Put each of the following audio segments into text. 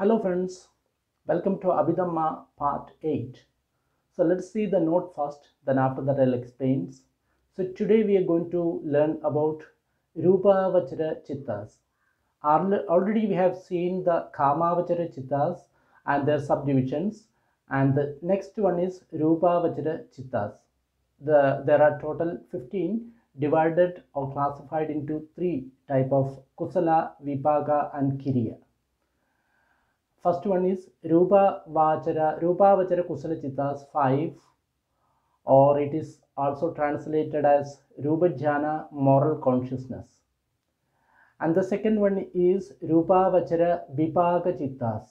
Hello friends, welcome to Abhidhamma part 8. So let's see the note first, then after that I'll explain. So today we are going to learn about Rupa Vachara Chittas. Already we have seen the Kama Vachara Chittas and their subdivisions, and the next one is Rupa Vachara Chittas. There are total 15 divided or classified into three type of Kusala, Vipaka and Kiriya. First one is Rupa Vachara Kusala Chittas 5, or it is also translated as Rupa Jhana moral consciousness. And the second one is Rupa Vachara Vipaka Chittas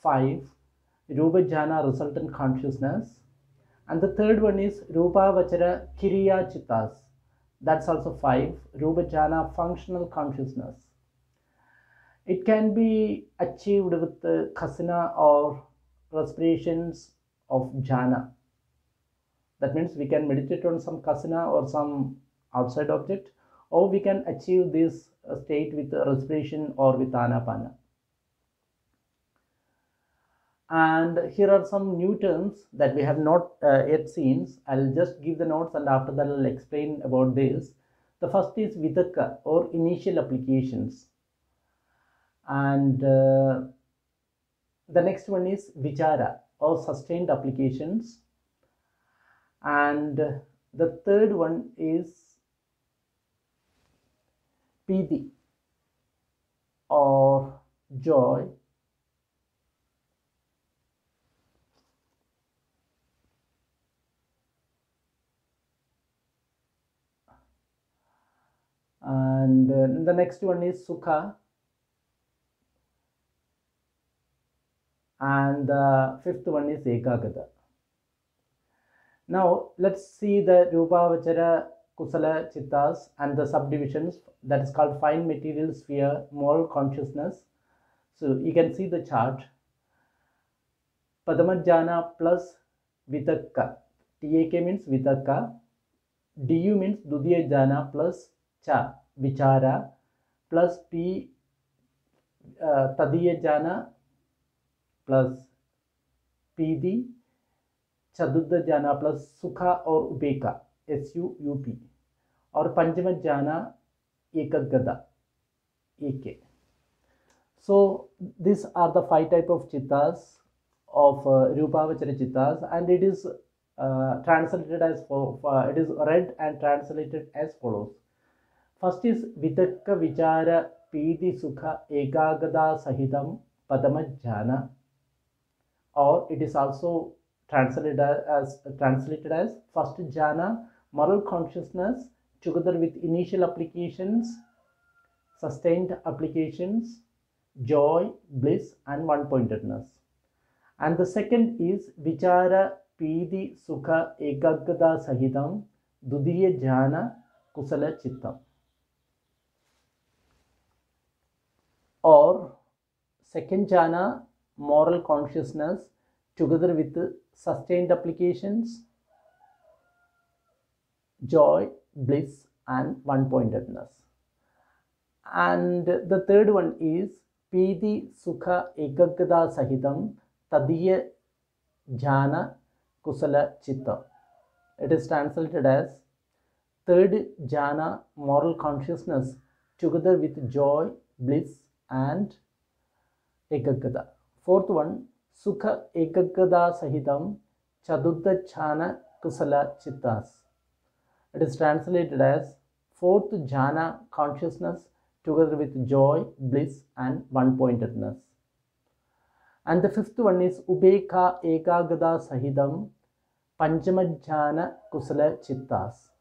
5, Rupa Jhana resultant consciousness. And the third one is Rupa Vachara Kiriya Chittas, that's also 5, Rupa Jhana functional consciousness. It can be achieved with the kasina or respirations of jhana. That means we can meditate on some kasina or some outside object, or we can achieve this state with respiration or with anapana. And here are some new terms that we have not yet seen. I'll just give the notes and after that I'll explain about this. The first is vidaka or initial applications. And the next one is vichara or sustained applications, and the third one is piti or joy, and the next one is sukha, and the fifth one is ekagata. Now let's see the Rupa Vachara Kusala Chittas and the subdivisions, that is called fine material sphere, moral consciousness. So you can see the chart. Padamajjana plus Vitakka. TAK means Vitakka. DU means Dudiya Jana plus Cha, Vichara, plus P Tadiya Jana plus PD, Chaduddha Jana plus Sukha or Ubeka, SUUP, or Panchama Jana Ekagada, EK. So these are the 5 type of chittas of Rupa Vachara Chittas, and it is translated as it is read and translated as follows. First is Vitakka Vichara Piti Sukha Ekagada Sahitam Padamajjana, or it is also translated as first jhana, moral consciousness, together with initial applications, sustained applications, joy, bliss, and one-pointedness. And the second is vichara pidi sukha ekagada sahitam dudiya jhana kusala chittam, or second jhana, moral consciousness, together with sustained applications, joy, bliss, and one-pointedness. And the third one is Pidi Sukha Ekagada Sahitam Tadiya Jhana Kusala Chitta. It is translated as third jhana, moral consciousness, together with joy, bliss, and ekagada. Fourth one, Sukha Ekagada Sahitam Chaduddha Jhana Kusala Chittas. It is translated as fourth jhana consciousness, together with joy, bliss, and one-pointedness. And the fifth one is Ubeka Ekagada Sahidam Panchamajjana Kusala Chittas.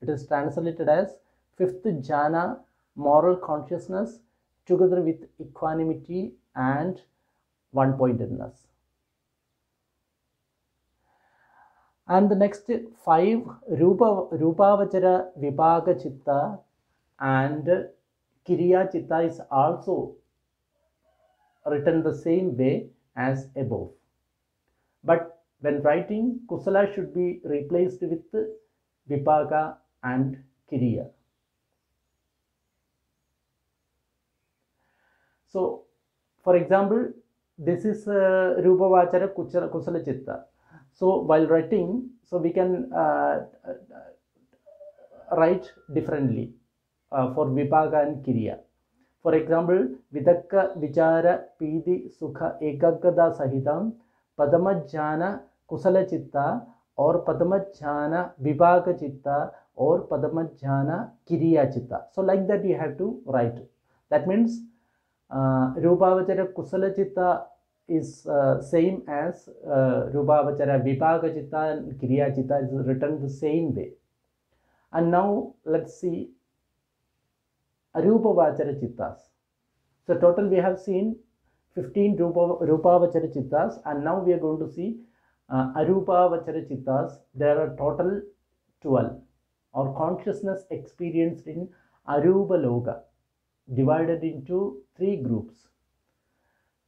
It is translated as fifth jhana, moral consciousness, together with equanimity and one-pointedness. And the next 5, Rupa Vachara Vipaka Chitta and Kiriya Chitta is also written the same way as above. But when writing, Kusala should be replaced with Vipaka and Kiriya. So, for example, this is Rupavachara Kusala Chitta. So while writing, so we can write differently for Vibhaga and Kriya. For example, Vidakka Vichara Pidi Sukha Ekagada Sahitam Padamajjana Kusala Chitta or Padamajjana Vibhaga Chitta or Padamajjana Kriya Chitta. So like that you have to write. That means Rupavachara Kusala Chitta is same as Rupavachara Vibhaga Chitta and Kriya Chitta is written the same way. And now let's see Arupavachara Chittas. So total we have seen 15 Rupavachara Chittas, and now we are going to see Arupavachara Chittas. There are total 12, or consciousness experienced in Arupa Loka, divided into 3 groups.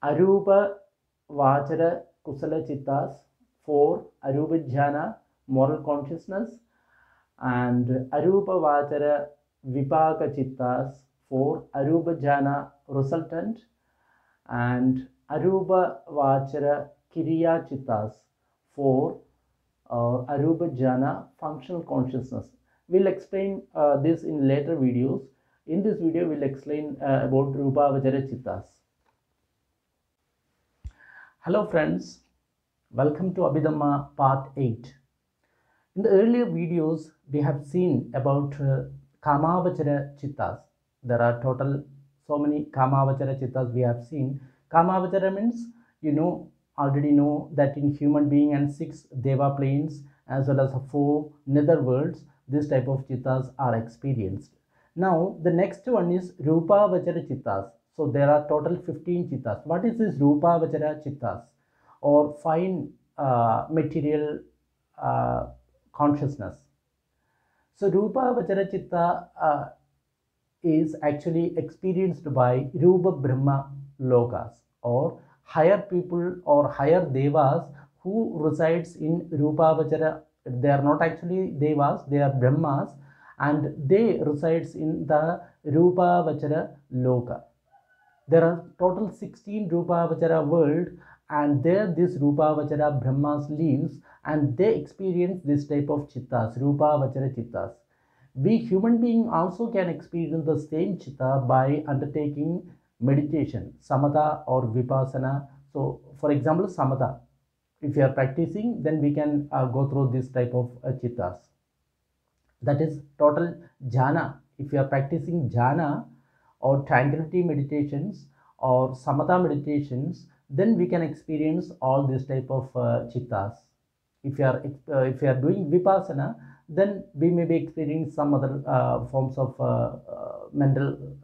Arupa Vachara Kusala Chittas, 4 Arupa Jhana, moral consciousness, and Arupa Vachara Vibhaga Chittas, 4 Arupa Jhana, resultant, and Arupa Vachara Kriya Chittas, 4 Arupa Jhana, functional consciousness. We'll explain this in later videos. In this video, we'll explain about Rupavachara Chittas. Hello friends, welcome to Abhidhamma part 8. In the earlier videos, we have seen about Kamavachara Chittas. There are total so many Kamavachara Chittas we have seen. Kamavachara means, already know that in human being and 6 Deva planes as well as 4 nether worlds, this type of Chittas are experienced. Now the next one is Rupavachara Chittas. So there are total 15 Chittas. What is this Rupavachara Chittas, or fine material consciousness? So Rupavachara Chitta is actually experienced by Rupa Brahma Lokas, or higher people or higher Devas who resides in Rupavachara. They are not actually Devas, they are Brahmas, and they resides in the Rupavachara Loka. There are total 16 Rupavachara world, and there this Rupavachara Brahmas lives, and they experience this type of Chittas, Rupavachara Chittas. We human being also can experience the same Chitta by undertaking meditation, Samatha or Vipassana. So for example, Samatha, if you are practicing, then we can go through this type of Chittas. That is total Jhana. If you are practicing Jhana or tranquility meditations or Samatha meditations, then we can experience all this type of Chittas. If you are doing Vipassana, then we may be experiencing some other forms of mental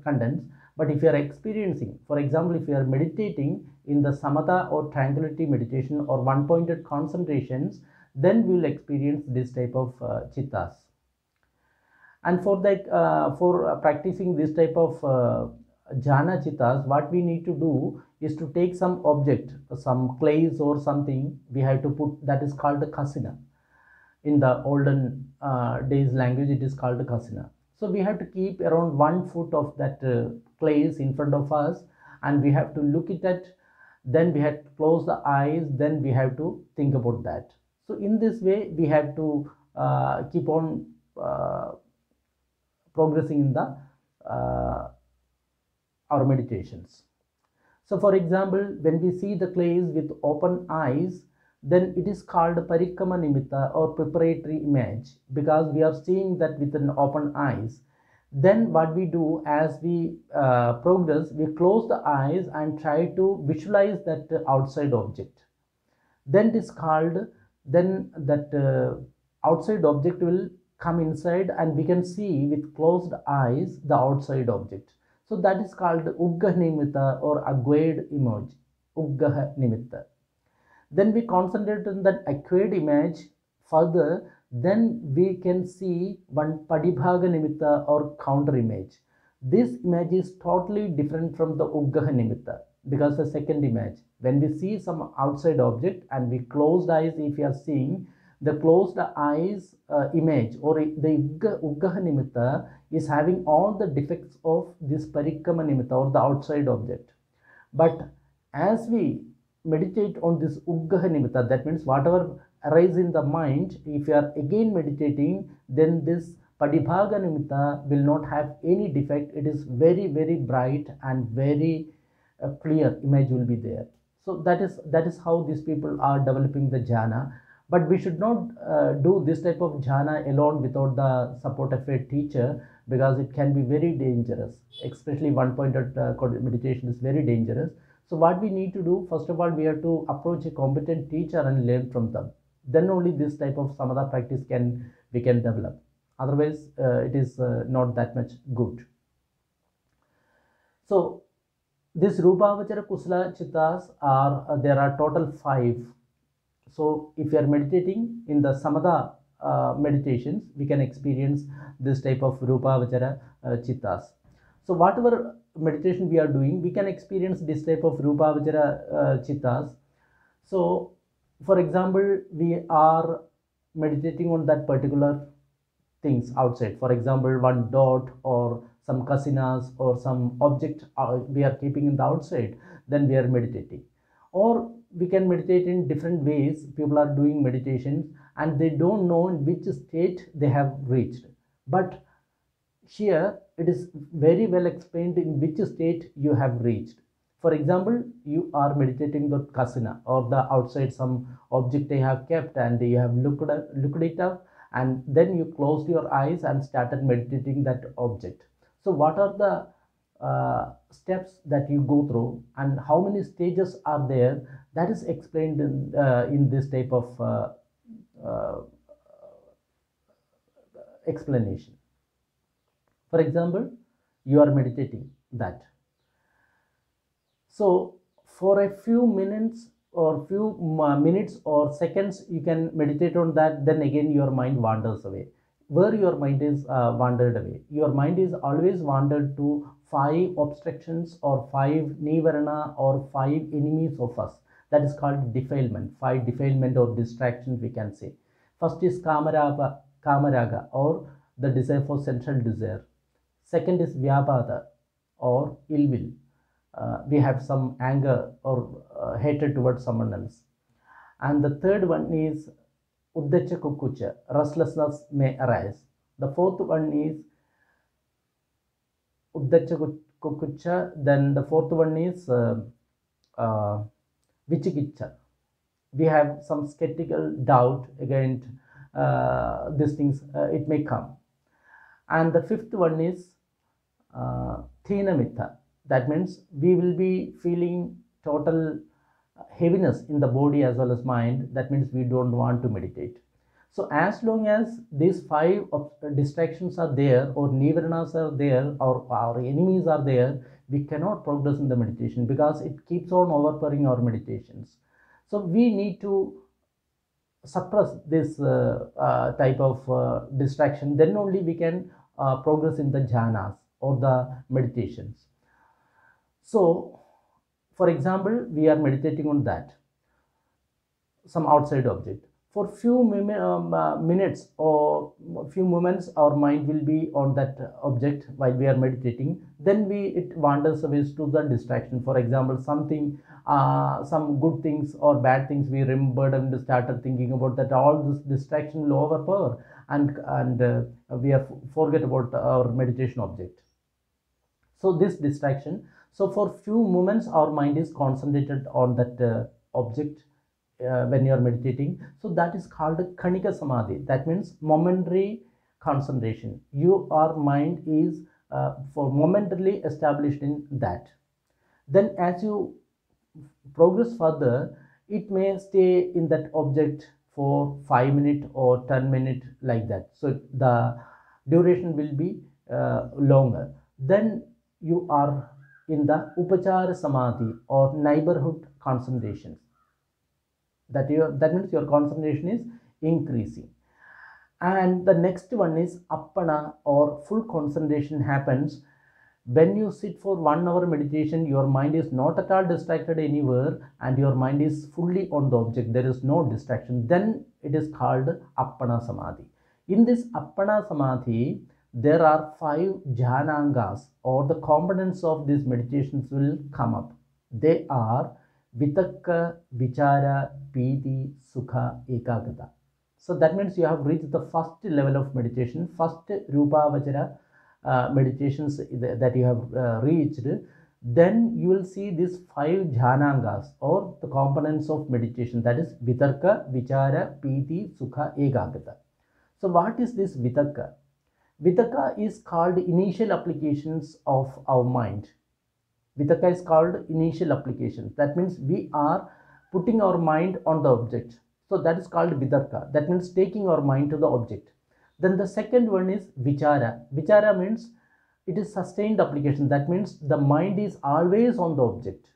contents. But if you are experiencing, for example, if you are meditating in the Samatha or tranquility meditation or one-pointed concentrations, then we will experience this type of Chittas. And for that, for practicing this type of Jhana Chittas, what we need to do is to take some object, some clays or something, we have to put, that is called the Kasina. In the olden days language, it is called Kasina. So we have to keep around 1 foot of that clays in front of us, and we have to look at it. Then we have to close the eyes. Then we have to think about that. So in this way, we have to keep on progressing in the our meditations. So for example, when we see the clays with open eyes, then it is called Parikrama Nimitta or preparatory image, because we are seeing that with an open eyes. Then what we do as we progress, we close the eyes and try to visualize that outside object. Then it is called, then that outside object will come inside and we can see with closed eyes the outside object. So that is called Ugga Nimitta or Agwade image, Ugga Nimitta. Then we concentrate on that acquired image further, then we can see one Padibhaga Nimitta or counter image. This image is totally different from the Uggaha Nimitta, because the second image, when we see some outside object and we closed eyes, if we are seeing the closed eyes image or the Uggaha Nimitta is having all the defects of this Parikrama Nimitta or the outside object. But As we meditate on this Uggaha Nimitta, that means whatever arises in the mind, if you are again meditating, then this Padibhaga Nimitta will not have any defect. It is very, very bright and very clear image will be there. So that is how these people are developing the jhana. But we should not do this type of jhana alone without the support of a teacher, because it can be very dangerous. Especially one-pointed meditation is very dangerous. So what we need to do, first of all, we have to approach a competent teacher and learn from them. Then only this type of samatha practice we can develop. Otherwise, it is not that much good. So this Rupavachara Kusala Chittas are, there are total 5. So if you are meditating in the Samatha meditations, we can experience this type of Rupavachara Chittas. So whatever meditation we are doing, we can experience this type of Rupavachara Chittas. So for example, we are meditating on that particular things outside. For example, one dot or some kasinas or some object we are keeping in the outside, then we are meditating. Or we can meditate in different ways. People are doing meditations and they don't know in which state they have reached. But here it is very well explained in which state you have reached. For example, you are meditating the kasina or the outside some object they have kept and you have looked it up, and then you closed your eyes and started meditating that object. So what are the steps that you go through and how many stages are there, that is explained in this type of explanation. For example, you are meditating that. So for a few minutes or seconds you can meditate on that, then again your mind wanders away. Where your mind is wandered away, your mind is always wandered to 5 obstructions or 5 nivarana or 5 enemies of us. That is called defilement. 5 defilement or distractions we can say. First is kamaraga or the desire for sensual desire. Second is vyapada or ill will. We have some anger or hatred towards someone else. And the third one is uddacha kukucha, restlessness may arise. The fourth one is uddacha kukucha. Then the fourth one is vichikicha. We have some skeptical doubt against these things, it may come. And the fifth one is thina. That means we will be feeling total heaviness in the body as well as mind. That means we don't want to meditate. So as long as these 5 distractions are there or nivaranas are there or our enemies are there, we cannot progress in the meditation because it keeps on overpowering our meditations. So we need to suppress this type of distraction. Then only we can progress in the jhanas or the meditations. So, for example, we are meditating on that, some outside object. For few minutes or few moments, our mind will be on that object while we are meditating. Then it wanders away to the distraction. For example, something, some good things or bad things we remembered and started thinking about that. All this distraction will overpower and we are forget about our meditation object. So this distraction. So for few moments our mind is concentrated on that object when you are meditating. So that is called Kanika Samadhi. That means momentary concentration. Your mind is for momentarily established in that. Then as you progress further, it may stay in that object for 5 minutes or 10 minutes like that. So the duration will be longer. Then you are in the Upachara Samadhi or neighborhood concentration. That means your concentration is increasing. And the next one is Appana or full concentration happens when you sit for 1 hour meditation. Your mind is not at all distracted anywhere and your mind is fully on the object. There is no distraction. Then it is called Appana Samadhi. In this Appana Samadhi, there are 5 jhanangas or the components of these meditations will come up. They are Vitakka, Vichara, Piti, Sukha, Ekagata. So that means you have reached the first level of meditation, first Rupa Vachara meditations that you have reached. Then you will see these 5 jhanangas or the components of meditation, that is Vitarka, Vichara, Piti, Sukha, Ekagata. So what is this Vitarka? Vitarka is called initial applications of our mind. Vitarka is called initial applications. That means we are putting our mind on the object. So that is called Vitarka. That means taking our mind to the object. Then the second one is Vichara. Vichara means it is sustained application. That means the mind is always on the object.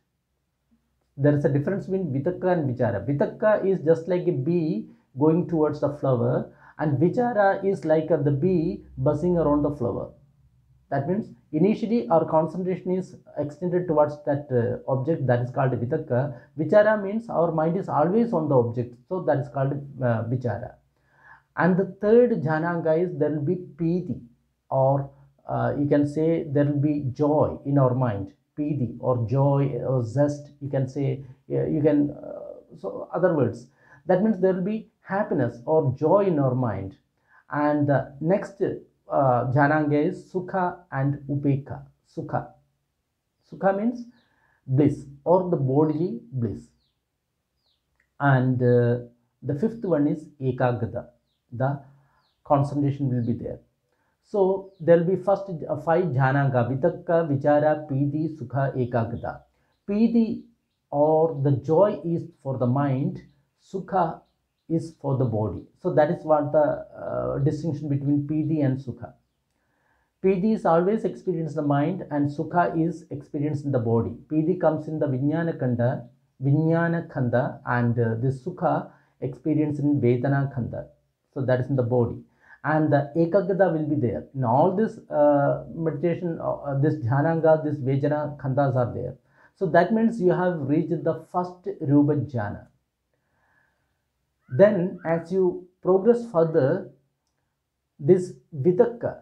There is a difference between Vitakka and Vichara. Vitakka is just like a bee going towards the flower, and Vichara is like the bee buzzing around the flower. That means initially our concentration is extended towards that object, that is called Vitakka. Vichara means our mind is always on the object, so that is called Vichara. And the third jhananga is there will be Piti, or you can say there will be joy in our mind. Piti or joy or zest, you can say, you can, so other words. That means there will be happiness or joy in our mind. And the next jhananga is Sukha and Upekha. Sukha. Sukha means bliss or the bodily bliss. And the fifth one is Ekagata. The concentration will be there. So there will be first 5 jhananga: Vitakka, Vichara, Piti, Sukha, Ekagata. Piti or the joy is for the mind, Sukha is for the body. So that is what the distinction between Piti and Sukha. Piti is always experienced in the mind and Sukha is experienced in the body. Piti comes in the Vijnana Khanda, and this Sukha experienced in Vedana Khanda. So that is in the body. And the Ekagata will be there. In all this meditation, this Jhananga, this Vejana Khandas are there. So that means you have reached the first Rupa Jhana. Then as you progress further, this Vitakka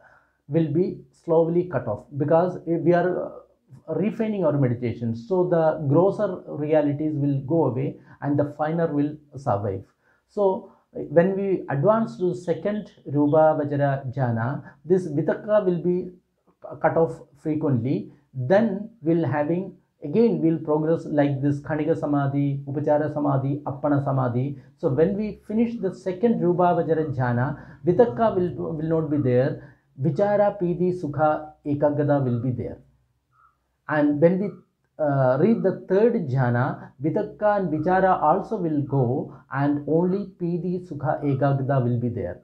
will be slowly cut off, because we are refining our meditation. So the grosser realities will go away and the finer will survive. So when we advance to second Rupa Vajra Jhana, this Vitakka will be cut off frequently. Then we'll progress like this Khanika Samadhi, Upachara Samadhi, Appana Samadhi. So when we finish the second Rupa Vajra Jhana, Vitakka will not be there. Vichara, Piti, Sukha, Ekagata will be there. And when we read the third jhana, Vitakka and Vichara also will go, and only Piti, Sukha, Ekagata will be there.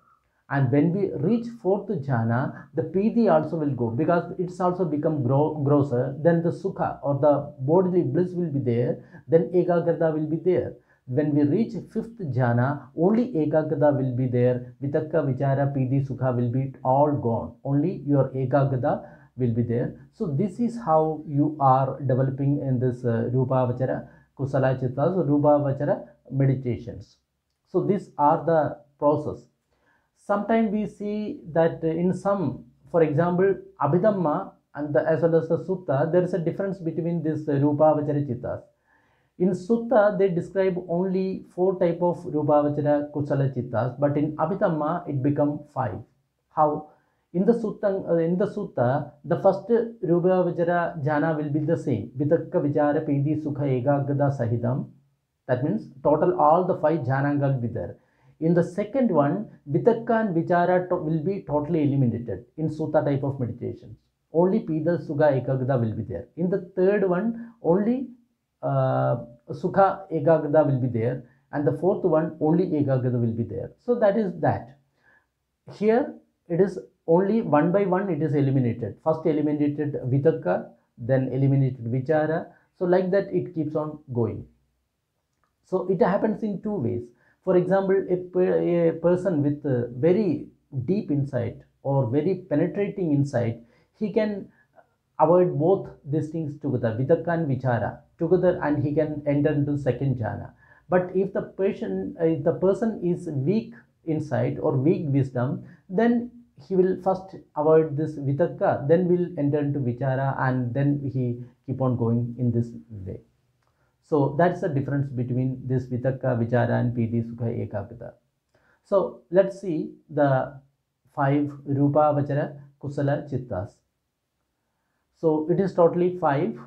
And when we reach fourth jhana, the Piti also will go, because it's also become grosser. Then the Sukha or the bodily bliss will be there. Then Ekagata will be there. When we reach fifth jhana, only Ekagata will be there. Vitakka, Vichara, Piti, Sukha will be all gone. Only your Ekagata will be there. So this is how you are developing in this Rupa Vachara Kusala Chittas, Rupa Vachara meditations. So these are the process. Sometimes we see that in some, for example, Abhidhamma and as well as the Sutta, there is a difference between this Rupa Vachara Chittas. In Sutta, they describe only 4 type of Rupavachara Kusala Chittas, but in Abhidhamma, it become 5. How? In the Sutta, the first Rupavachara Jhana will be the same. Vitakka, Vichara, Piti, Sukha, Ekagata, Sahidam. That means total all the 5 Jhananga will be there. In the second one, Vitakka and Vichara will be totally eliminated in Sutta type of meditations. Only Pita, Sukha, Ekagata will be there. In the third one, only Sukha, Ekagata will be there, and the fourth one only Ekagata will be there. So that is that. Here it is only one by one it is eliminated. First eliminated Vitakka, then eliminated Vichara. So like that it keeps on going. So it happens in 2 ways. For example, a person with very deep insight or very penetrating insight, he can avoid both these things together, Vitakka and Vichara together, and he can enter into second jhana. But if the person is weak insight or weak wisdom, then he will first avoid this Vitakka, then will enter into Vichara, and then he keep on going in this way. So that's the difference between this Vitakka, Vichara and Piti, Sukha, Ekagata. So let's see the 5 Rupa, Vachara, Kusala, Chittas. So it is totally 5,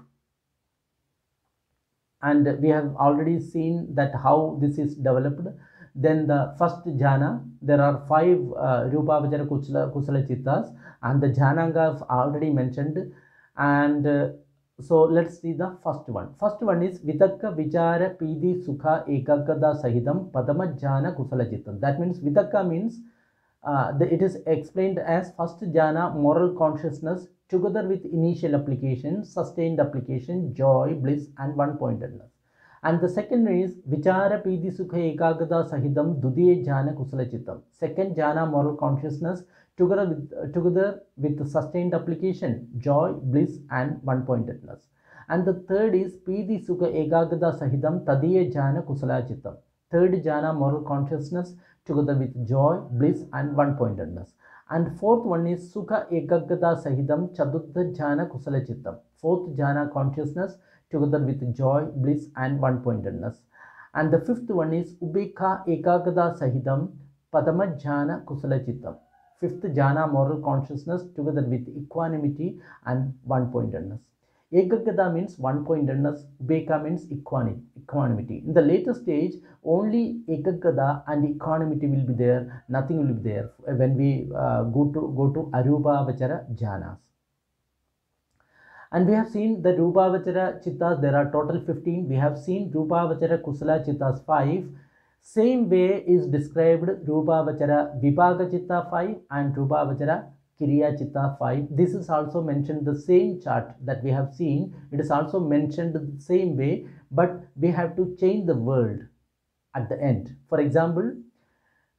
and we have already seen that how this is developed. Then the first jhana, there are 5 Rupa, Vachara, Kusala, Chittas, and the jhananga I've already mentioned. And so let's see the first one. First one is Vitakka, Vichara, Pidi, Sukha, Ekagata, Sahidam, Padama, Jhana, Kusala, Chittam. That means Vitakka means it is explained as first jhana, moral consciousness, together with initial application, sustained application, joy, bliss, and one-pointedness. And the second is Vichara, Pidi, Sukha, Ekagata, Sahidam, Dudiye, Jhana, Kusala, Chittam. Second jhana, moral consciousness, together with sustained application, joy, bliss, and one-pointedness. And the third is Pidi, Sukha, Ekagata, Sahidam, Tadiye, Jhana, Kusala, Chittam. Third jhana, moral consciousness, together with joy, bliss, and one-pointedness. And fourth one is Sukha, Ekagata, Sahidam, Chaturtha Jhana, Kusala, Chittam. Fourth jhana, consciousness, together with joy, bliss, and one-pointedness. And the fifth one is Ubekha, Ekagata, Sahidam, Padama Jhana, Kusala, Chittam. Fifth jhana, moral consciousness, together with equanimity and one-pointedness. Ekagata means one-pointedness, Ubekha means equanimity. In the later stage, only Ekagata and equanimity will be there, nothing will be there when we go to Arupa Vachara jhanas. And we have seen the Rupa Vachara Chittas, there are total 15. We have seen Rupa Vachara Kusala Chittas 5. Same way is described Rupa Vachara Vipaka Chitta 5 and Rupa Vachara Kiriya Chitta 5. This is also mentioned the same chart that we have seen. It is also mentioned the same way, but we have to change the word at the end. For example,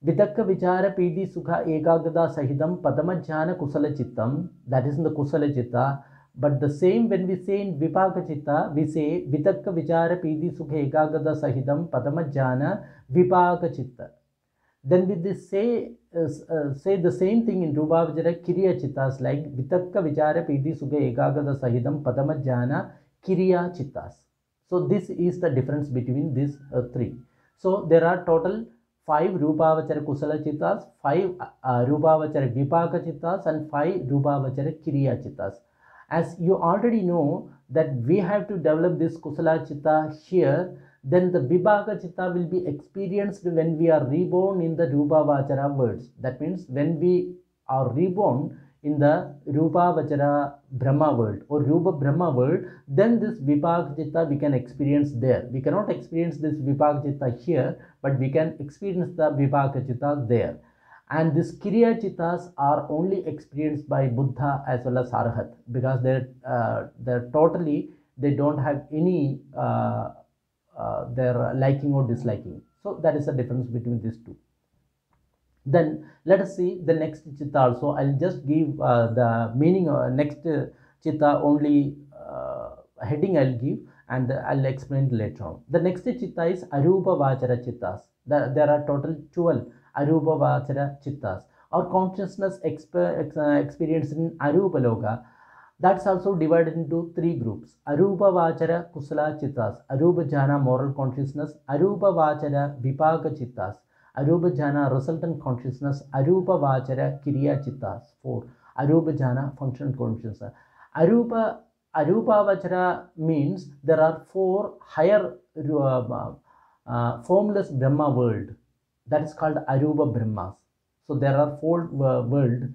Vitakka, Vichara, Pidi, Sukha, Ekagata, Sahidam, Padama, Jhana, Kusala, Chittam. That is in the Kusala Chitta. But the same when we say in Vipaka Chitta, we say Vitakka, Vichara, Pidi, Sukha, Ekagata, Sahidam, Padama, Jhana, Vipaka Chitta. Then we say the same thing in Rupa Vachara Kiriya Chittas, like Vitakka, Vichara, Pidi, Sukha, Ekagata, Sahidam, Padama, Jhana, Kiriya Chittas. So this is the difference between these 3. So there are total 5 Rupa Vachara Kusala Chittas, 5 Rupa Vachara Vipaka Chittas, and 5 Rupa Vachara Kiriya Chittas. As you already know that we have to develop this Kusala Chitta here, then the Vipaka Chitta will be experienced when we are reborn in the Rupa Vachara worlds. That means when we are reborn in the Rupa Vachara Brahma world or Rupa Brahma world, then this Vipaka Chitta we can experience there. We cannot experience this Vipaka Chitta here, but we can experience the Vipaka Chitta there. And these Kiriya Chittas are only experienced by Buddha as well as Arhat, because they're totally, they don't have any their liking or disliking. So that is the difference between these two. Then let us see the next chitta also. I'll just give the meaning of next chitta, only heading I'll give, and I'll explain later on. The next chitta is Arupa Vachara Chittas. There are total 12 Arupa Vachara Chittas, or consciousness experienced in Arupa Loka. That's also divided into 3 groups: Arupa Vachara Kusala Chittas, Arupa Jhana moral consciousness, Arupa Vachara Vipaka Chittas, Arupa Jhana resultant consciousness, Arupa Vachara Kiriya Chittas 4, Arupa Jhana functional consciousness. Arupa Vachara means there are 4 higher formless Brahma world, that is called Arupa Brahmas. So there are 4 world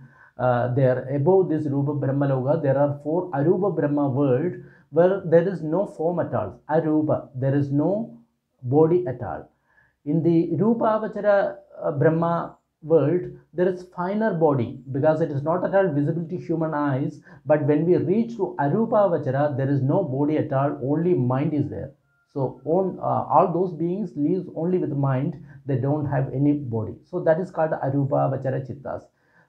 there above this Rupa Brahma Loka. There are 4 Arupa Brahma world where there is no form at all. Arupa, there is no body at all. In the Rupa Vachara Brahma world, there is finer body because it is not at all visible to human eyes. But when we reach to Arupa Vachara, there is no body at all, only mind is there. So all those beings live only with mind, they don't have any body. So that is called Arupa Vachara Chittas.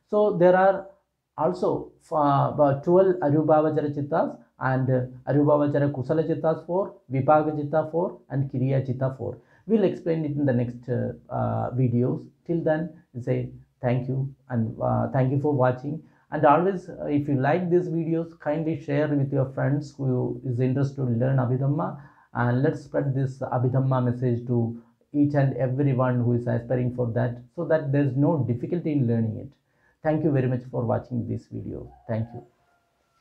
So there are also 12 Arupa Vachara Chittas, and Arupa Vachara Kusala Chittas 4, Vipaka Chitta 4, and Kiriya Chitta 4. We'll explain it in the next videos. Till then, say thank you, and thank you for watching. And always, if you like these videos, kindly share with your friends who is interested to learn Abhidhamma. and let's spread this Abhidhamma message to each and everyone who is aspiring for that, so that there's no difficulty in learning it. Thank you very much for watching this video. Thank you.